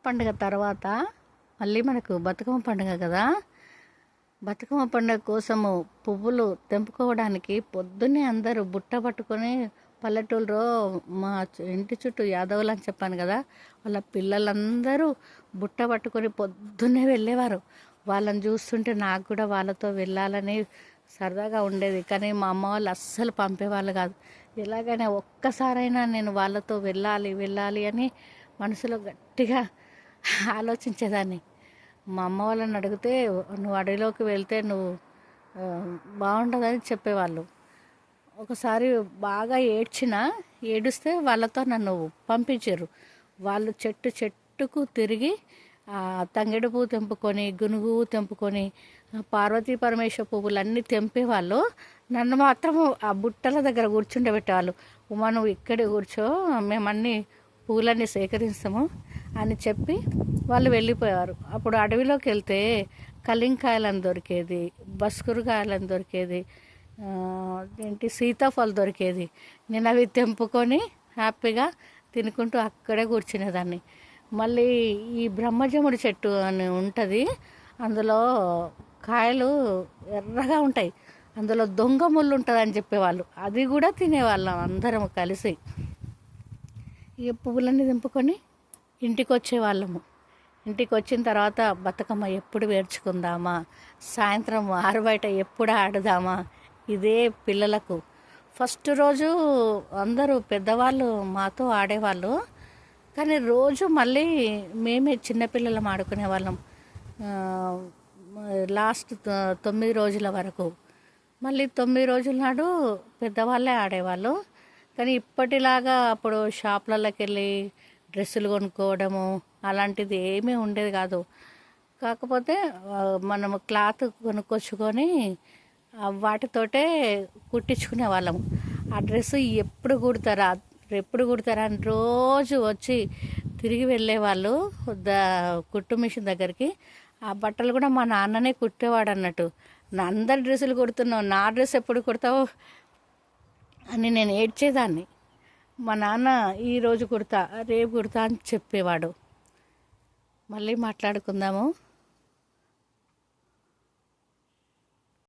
పండుగ తర్వాత మళ్ళీ మనకు బతుకమ్మ పండుగ కదా. బతుకమ్మ పండుగ కోసము పువ్వులు తెంపుకోవడానికి పొద్దున్నే అందరూ బుట్ట పట్టుకొని పల్లెటూరులో మా ఇంటి చుట్టూ యాదవులు అని చెప్పాను కదా, వాళ్ళ పిల్లలందరూ బుట్ట పట్టుకొని పొద్దున్నే వెళ్ళేవారు. వాళ్ళని చూస్తుంటే నాకు కూడా వాళ్ళతో వెళ్ళాలని సరదాగా ఉండేది. కానీ మా అమ్మ వాళ్ళు అస్సలు పంపేవాళ్ళు కాదు. ఎలాగైనా ఒక్కసారైనా నేను వాళ్ళతో వెళ్ళాలి వెళ్ళాలి అని మనసులో గట్టిగా ఆలోచించేదాన్ని. మా అమ్మ వాళ్ళని అడిగితే నువ్వు అడవిలోకి వెళ్తే నువ్వు బాగుంటుందని చెప్పేవాళ్ళు. ఒకసారి బాగా ఏడుస్తే వాళ్ళతో నన్ను పంపించారు. వాళ్ళు చెట్టుకు తిరిగి తంగెడు పువ్వు తెంపుకొని, గునుగు తెంపుకొని, పార్వతీ పరమేశ్వర పువ్వులన్నీ తెంపేవాళ్ళు. నన్ను మాత్రం ఆ బుట్టల దగ్గర కూర్చుండబెట్టేవాళ్ళు. ఉమా నువ్వు ఇక్కడే కూర్చో, మేమన్నీ పువ్వులన్నీ సేకరిస్తాము అని చెప్పి వాళ్ళు వెళ్ళిపోయారు. అప్పుడు అడవిలోకి వెళ్తే కలింకాయలని దొరికేది, బస్కురుకాయలని దొరికేది, సీతాఫలం దొరికేది. నేను అవి తెంపుకొని హ్యాపీగా తినుకుంటూ అక్కడే కూర్చునేదాన్ని. మళ్ళీ ఈ బ్రహ్మజముడి చెట్టు అని ఉంటుంది, అందులో కాయలు ఎర్రగా ఉంటాయి, అందులో దొంగ ముళ్ళు ఉంటుంది అని చెప్పేవాళ్ళు. అది కూడా తినేవాళ్ళం అందరం కలిసి. ఈ పువ్వులన్నీ తెంపుకొని ఇంటికి వచ్చేవాళ్ళము. ఇంటికి వచ్చిన తర్వాత బతుకమ్మ ఎప్పుడు పేర్చుకుందామా, సాయంత్రం ఆరుబయట ఎప్పుడు ఆడుదామా, ఇదే పిల్లలకు. ఫస్ట్ రోజు అందరూ పెద్దవాళ్ళు మాతో ఆడేవాళ్ళు, కానీ రోజు మళ్ళీ మేమే చిన్నపిల్లలం ఆడుకునే వాళ్ళం. లాస్ట్ 9 రోజుల వరకు. మళ్ళీ 9 రోజుల నాడు పెద్దవాళ్ళే ఆడేవాళ్ళు. కానీ ఇప్పటిలాగా అప్పుడు షాపులలోకి వెళ్ళి డ్రెస్సులు కొనుక్కోవడము అలాంటిది ఏమీ ఉండేది కాదు. కాకపోతే మనము క్లాత్ కొనుక్కొచ్చుకొని వాటితోటే కుట్టించుకునే వాళ్ళము. ఆ డ్రెస్సు ఎప్పుడు కుడతారా అని రోజు వచ్చి తిరిగి వెళ్ళేవాళ్ళు కుట్టు మిషన్ దగ్గరికి. ఆ బట్టలు కూడా మా నాన్ననే కుట్టేవాడు అన్నట్టు. నా అందరి డ్రెస్సులు కుడుతున్నావు, నా డ్రెస్ ఎప్పుడు కుడతావు అని నేను ఏడ్చేదాన్ని. మా నాన్న ఈరోజు కుడతా, రేపు కుడతా అని చెప్పేవాడు. మళ్ళీ మాట్లాడుకుందాము.